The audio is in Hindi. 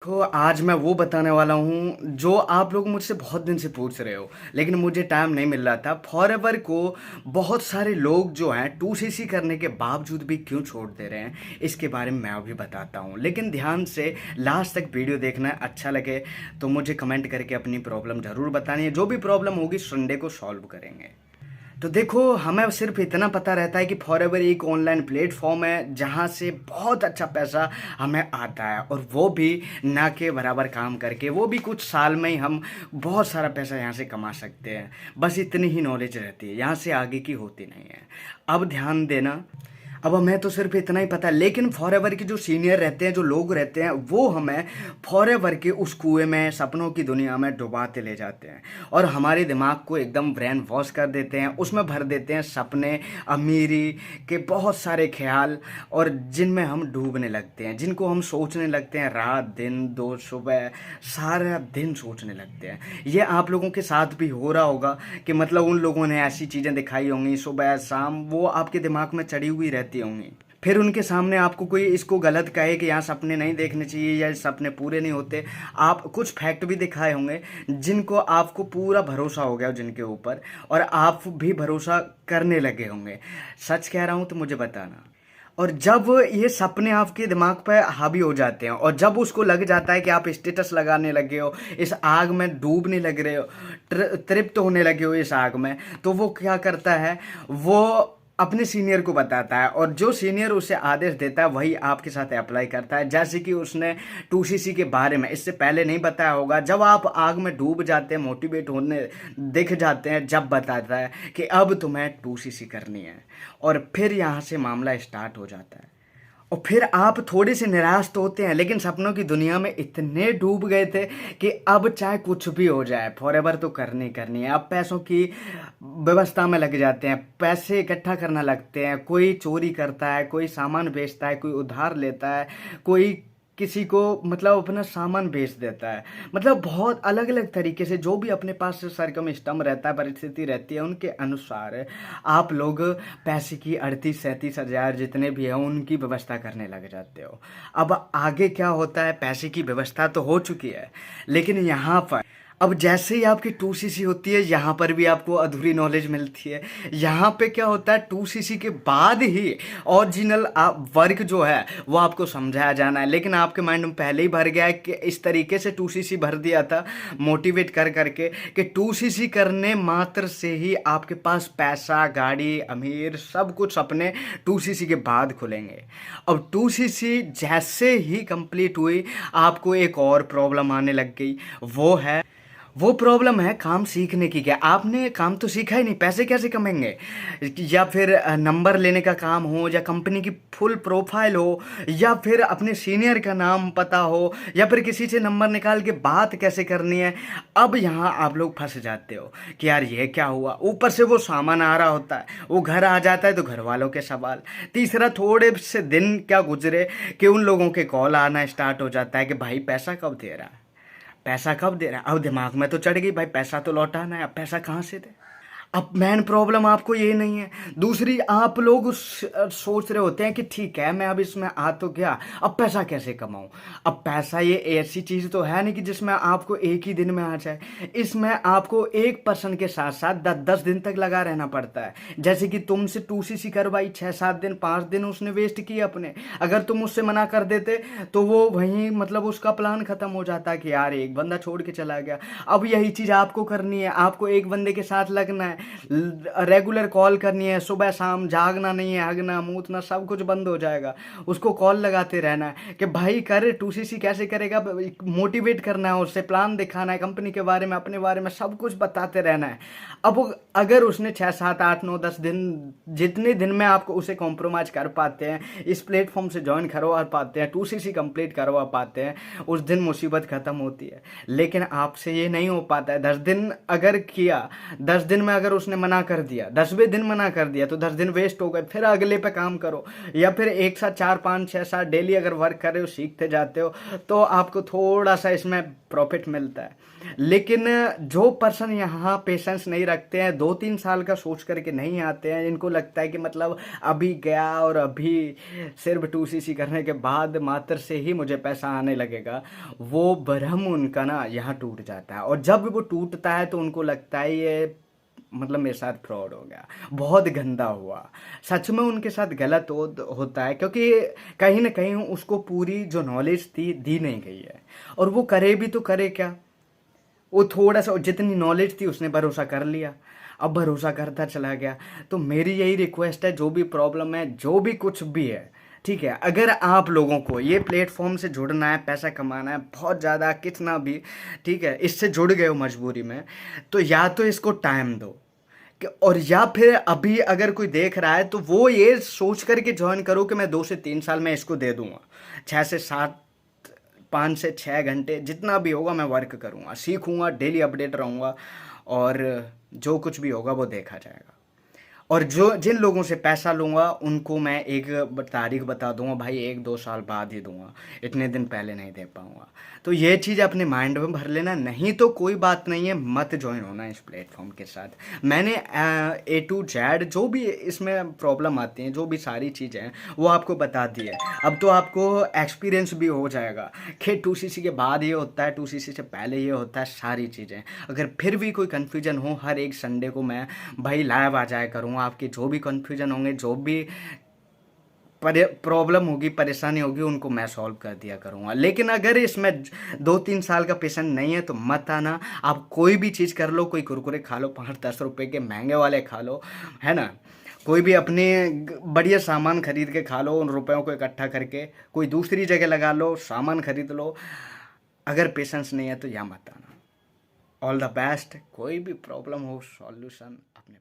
तो आज मैं वो बताने वाला हूँ जो आप लोग मुझसे बहुत दिन से पूछ रहे हो, लेकिन मुझे टाइम नहीं मिल रहा था। फॉरएवर को बहुत सारे लोग जो हैं 2cc करने के बावजूद भी क्यों छोड़ दे रहे हैं, इसके बारे में मैं अभी बताता हूँ। लेकिन ध्यान से लास्ट तक वीडियो देखना। अच्छा लगे तो मुझे कमेंट करके अपनी प्रॉब्लम ज़रूर बतानी है। जो भी प्रॉब्लम होगी संडे को सॉल्व करेंगे। तो देखो, हमें सिर्फ इतना पता रहता है कि फॉरएवर एक ऑनलाइन प्लेटफॉर्म है जहाँ से बहुत अच्छा पैसा हमें आता है, और वो भी ना के बराबर काम करके। वो भी कुछ साल में ही हम बहुत सारा पैसा यहाँ से कमा सकते हैं। बस इतनी ही नॉलेज रहती है, यहाँ से आगे की होती नहीं है। अब ध्यान देना। अब हमें तो सिर्फ इतना ही पता है, लेकिन फॉरएवर के जो सीनियर रहते हैं, जो लोग रहते हैं, वो हमें फॉरएवर के उस कुएं में, सपनों की दुनिया में डुबाते ले जाते हैं और हमारे दिमाग को एकदम ब्रेन वॉश कर देते हैं। उसमें भर देते हैं सपने, अमीरी के बहुत सारे ख्याल, और जिनमें हम डूबने लगते हैं, जिनको हम सोचने लगते हैं रात दिन, दो सुबह, सारा दिन सोचने लगते हैं। ये आप लोगों के साथ भी हो रहा होगा कि मतलब उन लोगों ने ऐसी चीज़ें दिखाई होंगी सुबह शाम, वो आपके दिमाग में चढ़ी हुई रहती होंगी। फिर उनके सामने आपको कोई इसको गलत कहे कि यहाँ सपने नहीं देखने चाहिए या सपने पूरे नहीं होते, आप कुछ फैक्ट भी दिखाए होंगे जिनको आपको पूरा भरोसा हो गया जिनके ऊपर, और आप भी भरोसा करने लगे होंगे। सच कह रहा हूँ तो मुझे बताना। और जब ये सपने आपके दिमाग पे हावी हो जाते हैं, और जब उसको लग जाता है कि आप स्टेटस लगाने लगे हो, इस आग में डूबने लग रहे हो, तृप्त होने लगे हो इस आग में, तो वो क्या करता है, वो अपने सीनियर को बताता है, और जो सीनियर उसे आदेश देता है वही आपके साथ अप्लाई करता है। जैसे कि उसने 2cc के बारे में इससे पहले नहीं बताया होगा। जब आप आग में डूब जाते हैं, मोटिवेट होने दिख जाते हैं, जब बताता है कि अब तुम्हें 2cc करनी है, और फिर यहाँ से मामला स्टार्ट हो जाता है। और फिर आप थोड़े से निराश तो होते हैं, लेकिन सपनों की दुनिया में इतने डूब गए थे कि अब चाहे कुछ भी हो जाए, फॉरएवर तो करनी करनी है। अब पैसों की व्यवस्था में लग जाते हैं, पैसे इकट्ठा करना लगते हैं। कोई चोरी करता है, कोई सामान बेचता है, कोई उधार लेता है, कोई किसी को मतलब अपना सामान बेच देता है। मतलब बहुत अलग अलग तरीके से जो भी अपने पास सरकमस्टम रहता है, परिस्थिति रहती है, उनके अनुसार आप लोग पैसे की 38-37 हज़ार जितने भी हैं उनकी व्यवस्था करने लग जाते हो। अब आगे क्या होता है, पैसे की व्यवस्था तो हो चुकी है, लेकिन यहाँ पर अब जैसे ही आपकी 2cc होती है, यहाँ पर भी आपको अधूरी नॉलेज मिलती है। यहाँ पे क्या होता है, 2cc के बाद ही ओरिजिनल वर्क जो है वो आपको समझाया जाना है। लेकिन आपके माइंड में पहले ही भर गया है कि इस तरीके से 2cc भर दिया था मोटिवेट कर करके कि 2cc करने मात्र से ही आपके पास पैसा, गाड़ी, अमीर, सब कुछ अपने 2cc के बाद खुलेंगे। अब 2cc जैसे ही कंप्लीट हुई, आपको एक और प्रॉब्लम आने लग गई। वो प्रॉब्लम है काम सीखने की। क्या आपने काम तो सीखा ही नहीं, पैसे कैसे कमाएंगे? या फिर नंबर लेने का काम हो, या कंपनी की फुल प्रोफाइल हो, या फिर अपने सीनियर का नाम पता हो, या फिर किसी से नंबर निकाल के बात कैसे करनी है। अब यहाँ आप लोग फंस जाते हो कि यार ये क्या हुआ। ऊपर से वो सामान आ रहा होता है, वो घर आ जाता है तो घर वालों के सवाल। तीसरा, थोड़े से दिन क्या गुजरे कि उन लोगों के कॉल आना स्टार्ट हो जाता है कि भाई पैसा कब दे रहा है, पैसा कब दे रहा है। अब दिमाग में तो चढ़ गई भाई पैसा तो लौटाना है, अब पैसा कहाँ से दे। अब मेन प्रॉब्लम आपको ये नहीं है। दूसरी, आप लोग सोच रहे होते हैं कि ठीक है मैं अब इसमें आ तो गया, अब पैसा कैसे कमाऊं। अब पैसा ये ऐसी चीज तो है नहीं कि जिसमें आपको एक ही दिन में आ जाए। इसमें आपको एक पर्सन के साथ साथ 10-10 दिन तक लगा रहना पड़ता है। जैसे कि तुमसे 2cc करवाई, 6-7 दिन, 5 दिन उसने वेस्ट किए अपने। अगर तुम उससे मना कर देते तो वो वहीं मतलब उसका प्लान खत्म हो जाता कि यार एक बंदा छोड़ के चला गया। अब यही चीज आपको करनी है, आपको एक बंदे के साथ लगना है, रेगुलर कॉल करनी है, सुबह शाम, जागना नहीं है, हगना मूतना सब कुछ बंद हो जाएगा। उसको कॉल लगाते रहना है कि भाई कर 2cc कैसे करेगा, मोटिवेट करना है, उससे प्लान दिखाना है, कंपनी के बारे में, अपने बारे में सब कुछ बताते रहना है। अब अगर उसने 6-7-8-9-10 दिन, जितने दिन में आपको उसे कॉम्प्रोमाइज कर पाते हैं, इस प्लेटफॉर्म से ज्वाइन करवा पाते हैं, 2cc कंप्लीट करवा पाते हैं, उस दिन मुसीबत खत्म होती है। लेकिन आपसे ये नहीं हो पाता है। 10 दिन अगर किया, 10 दिन में अगर अगर उसने मना कर दिया, 10वें दिन मना कर दिया तो 10 दिन वेस्ट हो गए, फिर अगले पे काम करो। या फिर एक साथ 4 5 6 7 डेली अगर वर्क कर रहे हो, सीखते जाते हो, तो आपको थोड़ा सा इसमें प्रॉफिट मिलता है। लेकिन जो पर्सन यहाँ पेशेंस नहीं रखते हैं, 2 3 साल का सोच करके नहीं आते हैं, इनको लगता है कि मतलब अभी गया और अभी सिर्फ 2cc करने के बाद मात्र से ही मुझे पैसा आने लगेगा, वो भ्रम उनका ना यहाँ टूट जाता है। और जब वो टूटता है तो उनको लगता है ये मतलब मेरे साथ फ्रॉड हो गया, बहुत गंदा हुआ। सच में उनके साथ गलत होता है, क्योंकि कहीं ना कहीं उसको पूरी जो नॉलेज थी दी नहीं गई है। और वो करे भी तो करे क्या, वो थोड़ा सा जितनी नॉलेज थी उसने भरोसा कर लिया, अब भरोसा करता चला गया। तो मेरी यही रिक्वेस्ट है, जो भी प्रॉब्लम है, जो भी कुछ भी है, ठीक है, अगर आप लोगों को ये प्लेटफॉर्म से जुड़ना है, पैसा कमाना है बहुत ज़्यादा, कितना भी, ठीक है, इससे जुड़ गए हो मजबूरी में, तो या तो इसको टाइम दो, और या फिर अभी अगर कोई देख रहा है तो वो ये सोच करके ज्वाइन करो कि मैं 2 से 3 साल में इसको दे दूंगा, 6 से 7, 5 से 6 घंटे जितना भी होगा मैं वर्क करूँगा, सीखूँगा, डेली अपडेट रहूँगा, और जो कुछ भी होगा वो देखा जाएगा। और जो जिन लोगों से पैसा लूँगा उनको मैं एक तारीख बता दूंगा, भाई 1 2 साल बाद ही दूंगा, इतने दिन पहले नहीं दे पाऊंगा। तो ये चीज़ अपने माइंड में भर लेना, नहीं तो कोई बात नहीं है, मत ज्वाइन होना इस प्लेटफॉर्म के साथ। मैंने A to Z जो भी इसमें प्रॉब्लम आती हैं, जो भी सारी चीज़ें हैं, वो आपको बता दी है। अब तो आपको एक्सपीरियंस भी हो जाएगा कि 2cc के बाद ये होता है, 2cc से पहले ये होता है, सारी चीज़ें। अगर फिर भी कोई कन्फ्यूजन हो, हर एक संडे को मैं भाई लाइव आ जाया करूँगा, आपके जो भी कन्फ्यूजन होंगे, जो भी प्रॉब्लम होगी, परेशानी होगी, उनको मैं सॉल्व कर दिया करूँगा। लेकिन अगर इसमें 2 3 साल का पेशेंट नहीं है तो मत आना। आप कोई भी चीज़ कर लो, कोई कुरकुरे खा लो, 5 10 रुपए के महंगे वाले खा लो, है ना, कोई भी अपने बढ़िया सामान खरीद के खा लो, उन रुपयों को इकट्ठा करके कोई दूसरी जगह लगा लो, सामान खरीद लो। अगर पेशेंस नहीं है तो यहाँ मत आना। All the best. कोई भी प्रॉब्लम हो, सॉल्यूशन अपने